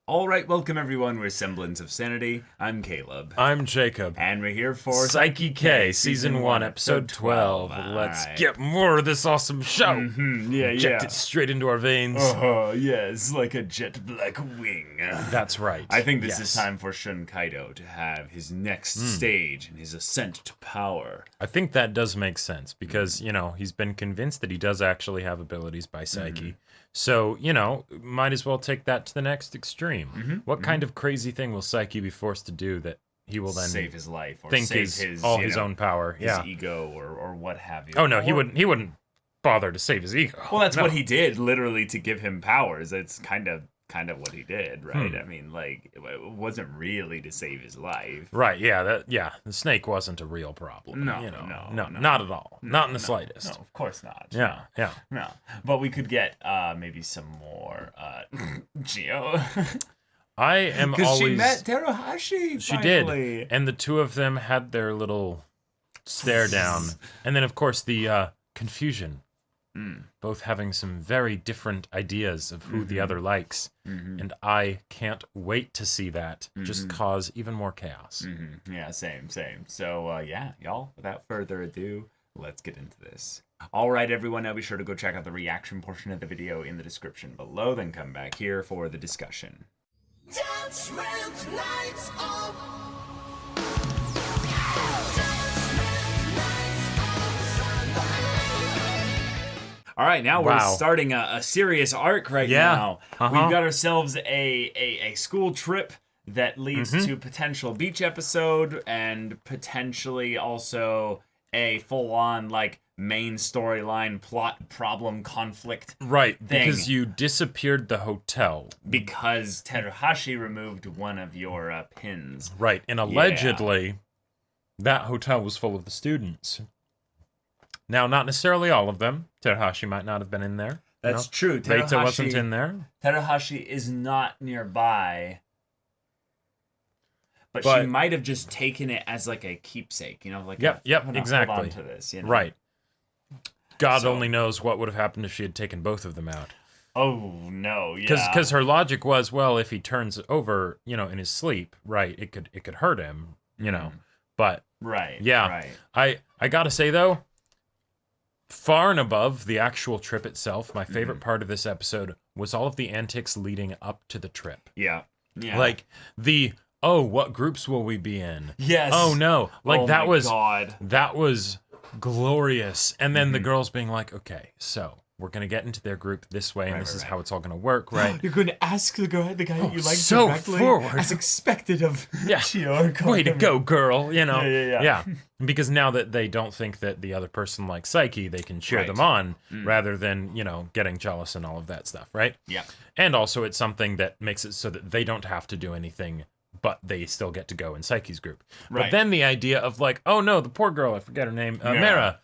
All right, welcome everyone. We're Semblance of Sanity. I'm Caleb. I'm Jacob. And we're here for Saiki K, Season 1, Episode 12. Let's get more of this awesome show. Inject it straight into our veins. Yes, like a jet black wing. That's right. I think this is time for Shun Kaido to have his next stage and his ascent to power. I think that does make sense because, he's been convinced that he does actually have abilities by Saiki. So, might as well take that to the next extreme. What kind of crazy thing will Saiki be forced to do that he will then save his life or think save is his his own power? His ego or what have you. Oh no, he wouldn't bother to save his ego. Well, that's what he did, literally, to give him powers. It's kind of what he did, right? I mean, like, it wasn't really to save his life. Right, the snake wasn't a real problem. No, not at all. Not in the slightest. No, of course not. Yeah. No. But we could get maybe some more Geo. I am always... Because she met Teruhashi, She did. And the two of them had their little stare down. And then, of course, the confusion. Both having some very different ideas of who the other likes. And I can't wait to see that just cause even more chaos. Yeah, same. So, y'all, without further ado, let's get into this. All right, everyone, now be sure to go check out the reaction portion of the video in the description below, then come back here for the discussion. Judgment lights up. All right, now we're starting a serious arc now. We've got ourselves a school trip that leads to potential beach episode and potentially also a full-on, like, main storyline plot problem conflict Right, thing. because you disappeared the hotel. Because Teruhashi removed one of your pins. Right, and allegedly, that hotel was full of the students. Now, not necessarily all of them. Teruhashi might not have been in there. That's true. Reita wasn't in there. Teruhashi is not nearby. But she might have just taken it as like a keepsake, like exactly. Hold on to this, Right. God only knows what would have happened if she had taken both of them out. Oh no, yeah. Because her logic was, well, if he turns over, in his sleep, right, it could hurt him, But right. I gotta say though, far and above the actual trip itself, my favorite part of this episode was all of the antics leading up to the trip. Yeah. Like what groups will we be in? Yes. Oh no. Like that was glorious. And then the girls being like, okay, so we're gonna get into their group this way, and this is how it's all gonna work, right? You're going to ask the guy you like so directly, forward. as expected of Chio. Way to go, girl. Yeah. Because now that they don't think that the other person likes Saiki, they can cheer them on rather than getting jealous and all of that stuff, right? Yeah. And also, it's something that makes it so that they don't have to do anything, but they still get to go in Saiki's group. But then the idea of like, oh no, the poor girl, I forget her name, Mera.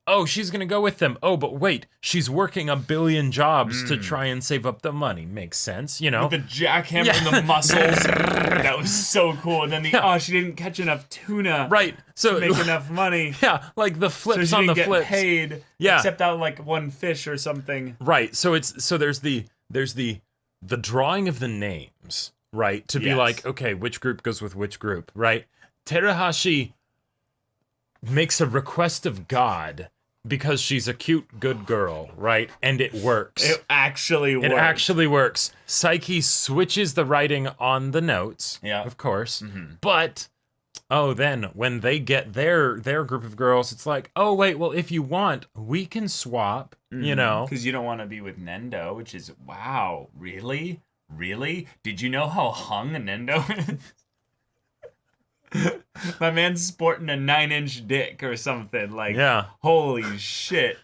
Oh, she's going to go with them. Oh, but wait, she's working 1 billion jobs to try and save up the money. Makes sense, With the jackhammer and the muscles. That was so cool. And then she didn't catch enough tuna to make enough money. Yeah, like the flips so on the get flips. Paid, except out like one fish or something. Right, so there's the drawing of the names, right? To be like, okay, which group goes with which group, right? Teruhashi makes a request of God because she's a cute, good girl, right? And it works. It actually works. Saiki switches the writing on the notes, of course. But, then when they get their group of girls, it's like, oh, wait, well, if you want, we can swap, Because you don't want to be with Nendo, which is, wow, really? Really? Did you know how hung Nendo is? My man's sporting a 9-inch dick or something. Like, holy shit.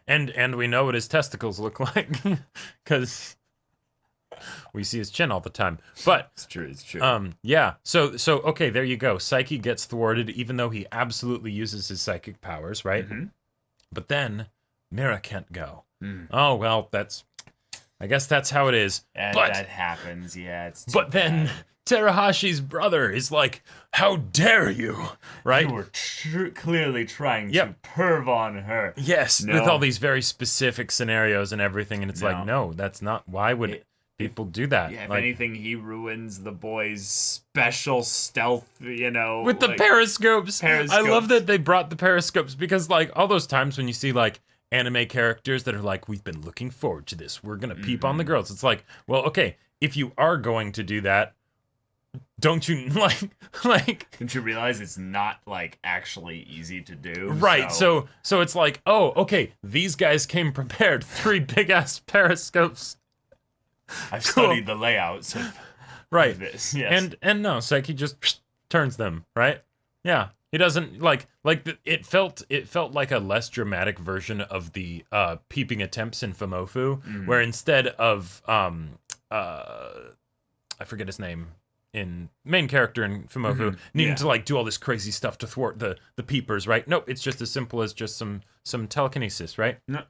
And we know what his testicles look like because we see his chin all the time. But it's true. So okay, there you go. Saiki gets thwarted, even though he absolutely uses his psychic powers, right? But then Mira can't go. Oh well, I guess that's how it is. And but that happens. Yeah, it's. But then Teruhashi's brother is like, how dare you, right? You were clearly trying to perv on her. Yes, with all these very specific scenarios and everything, and it's like, no, that's not, why would people do that. Yeah, if anything, he ruins the boys' special stealth, with the periscopes. I love that they brought the periscopes because, like, all those times when you see, like, anime characters that are like, we've been looking forward to this. We're going to peep on the girls. It's like, well, okay, if you are going to do that, don't you, like... Don't you realize it's not, like, actually easy to do? Right, so it's like, oh, okay, these guys came prepared. 3 big-ass periscopes. I've studied the layouts of this. Yes. And no, Saiki just turns them, right? Yeah. He doesn't it felt like a less dramatic version of the peeping attempts in Fumoffu, where instead of I forget his name in main character in Fumoffu needing to like do all this crazy stuff to thwart the peepers, right? Nope, it's just as simple as just some telekinesis, right? No.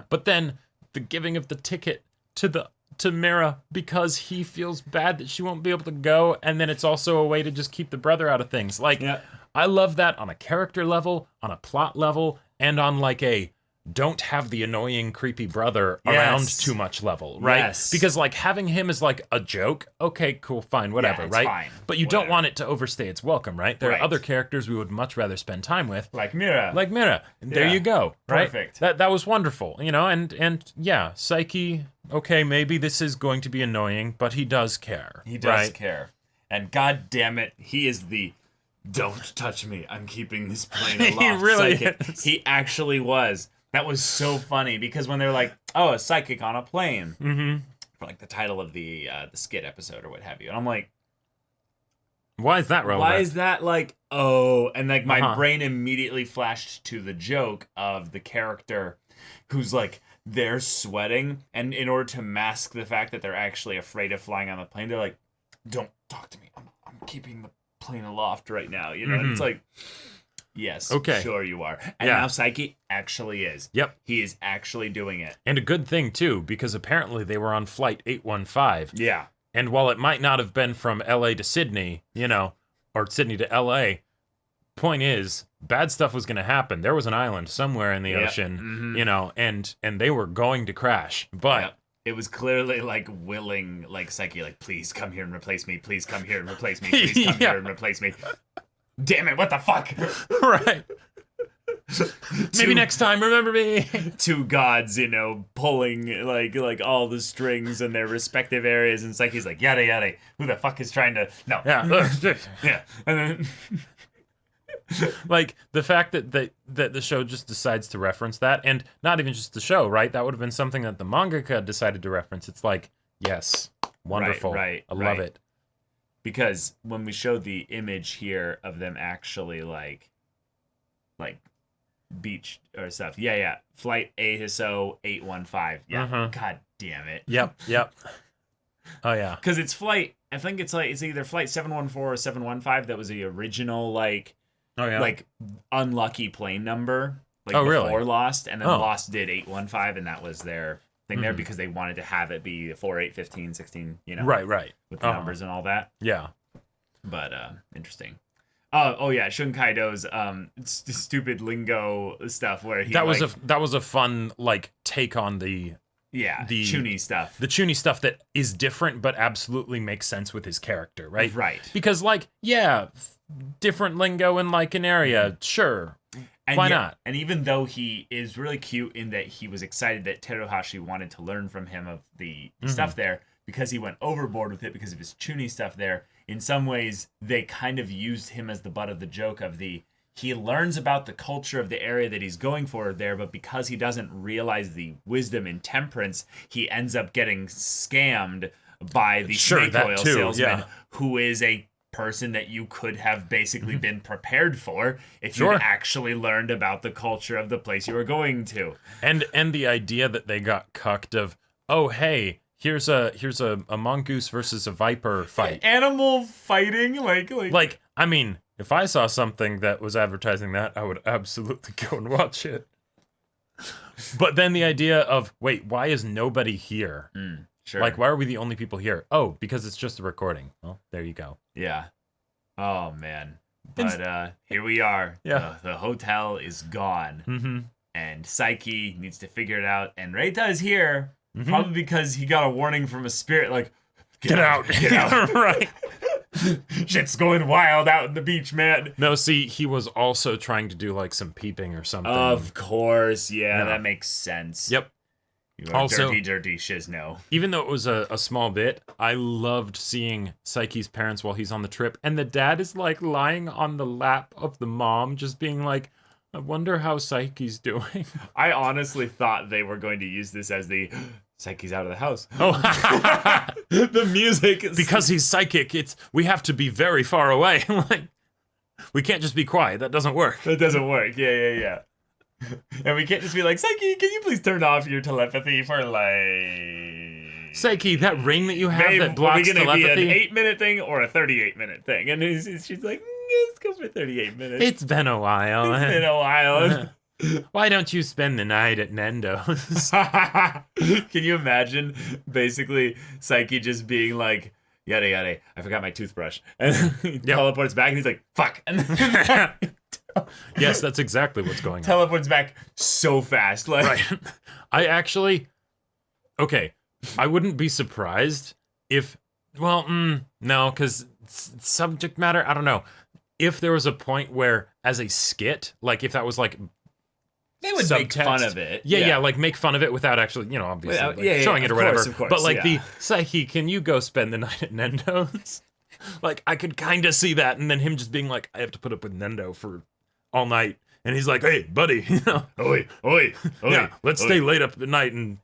But then the giving of the ticket to Mira because he feels bad that she won't be able to go, and then it's also a way to just keep the brother out of things. Like, I love that on a character level, on a plot level, and on like a don't have the annoying, creepy brother around too much level, right? Yes. Because like having him as like a joke, okay, cool, fine, whatever, right? Fine. But you don't want it to overstay its welcome, right? There are other characters we would much rather spend time with. Like Mira. There you go. Right? Perfect. That was wonderful, and yeah, Saiki, okay, maybe this is going to be annoying, but he does care. He does care. And god damn it, he is the don't touch me, I'm keeping this plane aloft. He really is. He actually was. That was so funny because when they're like, "Oh, a psychic on a plane," for like the title of the skit episode or what have you, and I'm like, "Why is that relevant? Why is that like oh?" And like my brain immediately flashed to the joke of the character who's like they're sweating, and in order to mask the fact that they're actually afraid of flying on the plane, they're like, "Don't talk to me. I'm keeping the plane aloft right now," And it's like. Yes, okay. Sure you are. And now Saiki actually is. Yep. He is actually doing it. And a good thing, too, because apparently they were on Flight 815. Yeah. And while it might not have been from L.A. to Sydney, or Sydney to L.A., point is, bad stuff was going to happen. There was an island somewhere in the ocean, and they were going to crash. But... It was clearly, like, willing, like, Saiki, like, please come here and replace me. Please come here and replace me. Please come here and replace me. Damn it, what the fuck? Right. Maybe next time, remember me. 2 gods, pulling like all the strings in their respective areas, and it's like he's like, yada yada. Who the fuck is trying to Yeah. And then like the fact that the show just decides to reference that, and not even just the show, right? That would have been something that the mangaka decided to reference. It's like, yes, wonderful. Right. I love it. Because when we show the image here of them actually like beach or stuff, Flight ASO 815, God damn it. Yep. Oh yeah. Because it's flight. I think it's either Flight 714 or 715 that was the original like unlucky plane number before really? Lost, and then Lost did 815, and that was their thing there because they wanted to have it be 4, 8, 15, 16, right with the numbers and all that. Yeah. But interesting. Shunkaido's stupid lingo stuff where he that was a fun like take on the Chuny stuff. The Chuny stuff that is different but absolutely makes sense with his character, right? Right. Because different lingo in like an area, sure. And why not? And even though he is really cute in that he was excited that Teruhashi wanted to learn from him of the stuff there, because he went overboard with it because of his Chuny stuff there, in some ways they kind of used him as the butt of the joke of he learns about the culture of the area that he's going for there, but because he doesn't realize the wisdom in temperance, he ends up getting scammed by the snake oil salesman, who is a person that you could have basically been prepared for if you actually learned about the culture of the place you were going to. And the idea that they got cucked of, oh hey, here's a mongoose versus a viper fight. Animal fighting, like I mean, if I saw something that was advertising that, I would absolutely go and watch it. But then the idea of, wait, why is nobody here? Sure. Like, why are we the only people here? Oh, because it's just a recording. Well, there you go. Yeah. Oh, man. But here we are. Yeah. The hotel is gone. And Saiki needs to figure it out. And Reita is here, Probably because he got a warning from a spirit, like, get out. Get out. Right. Shit's going wild out in the beach, man. No, see, he was also trying to do like some peeping or something. Of course, yeah. That makes sense. Yep. You are Also, dirty shizno. Even though it was a small bit, I loved seeing Saiki's parents while he's on the trip, and the dad is like lying on the lap of the mom, just being like, I wonder how Saiki's doing. I honestly thought they were going to use this as the Saiki's out of the house. Oh, the music is... Because he's psychic, we have to be very far away. Like, we can't just be quiet. That doesn't work. That doesn't work. Yeah. And we can't just be like, Saiki, can you please turn off your telepathy for like... Saiki, that ring that you have Babe, that blocks are we gonna telepathy? be an 8-minute thing or a 38-minute thing? And she's like, let's go for 38 minutes. It's been a while. It's been a while. Why don't you spend the night at Nendo's? Can you imagine basically Saiki just being like, yada yada, I forgot my toothbrush. And he teleports back and he's like, fuck. And then yes, that's exactly what's going on. Teleports back so fast. Like, right. I wouldn't be surprised if, no, because subject matter, I don't know. If there was a point where, as a skit, like if that was like they would subtext, make fun of it. Yeah, like make fun of it without actually, obviously showing it or whatever. Of course, but like the Saiki, can you go spend the night at Nendo's? Like I could kind of see that, and then him just being like, I have to put up with Nendo for all night, and he's like, hey, buddy, oi, yeah, let's stay late up at night and.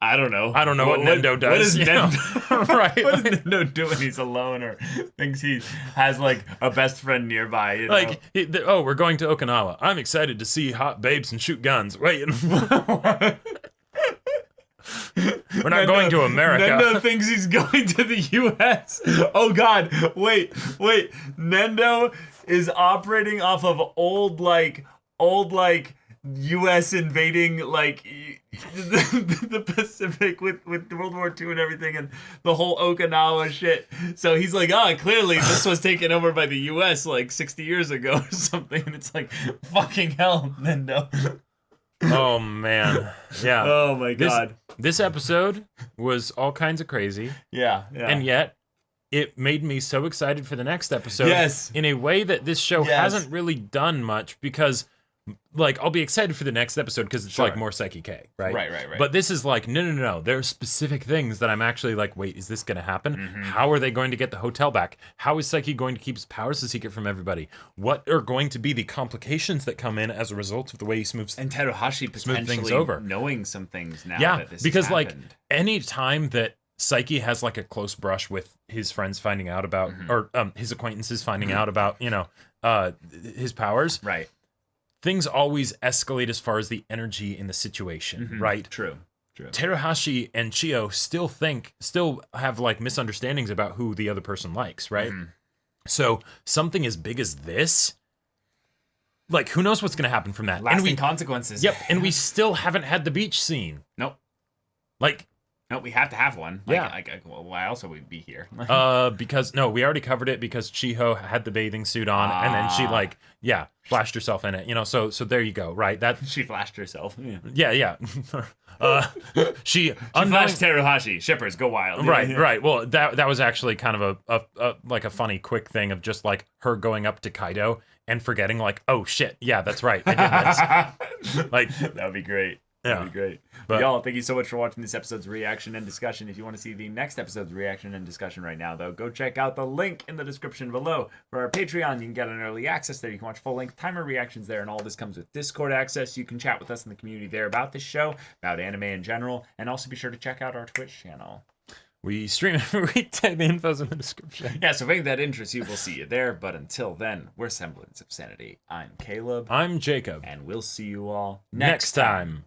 I don't know what Nendo does. What is Nendo? Right. What does Nendo do when he's alone or thinks he has like a best friend nearby? You know? Like, we're going to Okinawa. I'm excited to see hot babes and shoot guns. Wait. We're not going to America. Nendo thinks he's going to the U.S. Oh, God. Wait. Nendo is operating off of old U.S. invading, like, the Pacific with World War II and everything and the whole Okinawa shit. So he's like, clearly this was taken over by the U.S. like 60 years ago or something. And it's like, fucking hell, Nendo. Oh, man. Yeah. Oh, my God. This episode was all kinds of crazy. Yeah. And yet, it made me so excited for the next episode. Yes. In a way that this show hasn't really done much because... Like, I'll be excited for the next episode because it's like more Saiki K, right? Right. But this is like, no. There are specific things that I'm actually like, wait, is this going to happen? Mm-hmm. How are they going to get the hotel back? How is Saiki going to keep his powers a secret from everybody? What are going to be the complications that come in as a result of the way he smooths and Teruhashi potentially things over? Knowing some things now that this because has happened. Like any time that Saiki has like a close brush with his friends finding out about, or his acquaintances finding out about, his powers. Right. Things always escalate as far as the energy in the situation, right? True. Teruhashi and Chio still have like misunderstandings about who the other person likes, right? So something as big as this, like who knows what's going to happen from that? Lasting consequences. Yep, and we still haven't had the beach scene. Nope. Like, no, we have to have one. Yeah. Why else would we be here? Because we already covered it because Chiho had the bathing suit on, and then she flashed herself in it. So there you go, right? That she flashed herself. Yeah. She flashed Teruhashi. Shippers go wild. Right. Well, that was actually kind of a funny quick thing of just like her going up to Kaido and forgetting like, oh shit, yeah, that's right, I did this. Like that would be great. Yeah. That'd be great. But y'all, thank you so much for watching this episode's reaction and discussion. If you want to see the next episode's reaction and discussion right now, though, go check out the link in the description below. For our Patreon, you can get an early access there. You can watch full-length timer reactions there, and all this comes with Discord access. You can chat with us in the community there about this show, about anime in general, and also be sure to check out our Twitch channel. We stream every weekday. The info's in the description. Yeah, so if that interests you, we'll see you there. But until then, we're Semblance of Sanity. I'm Caleb. I'm Jacob. And we'll see you all next time.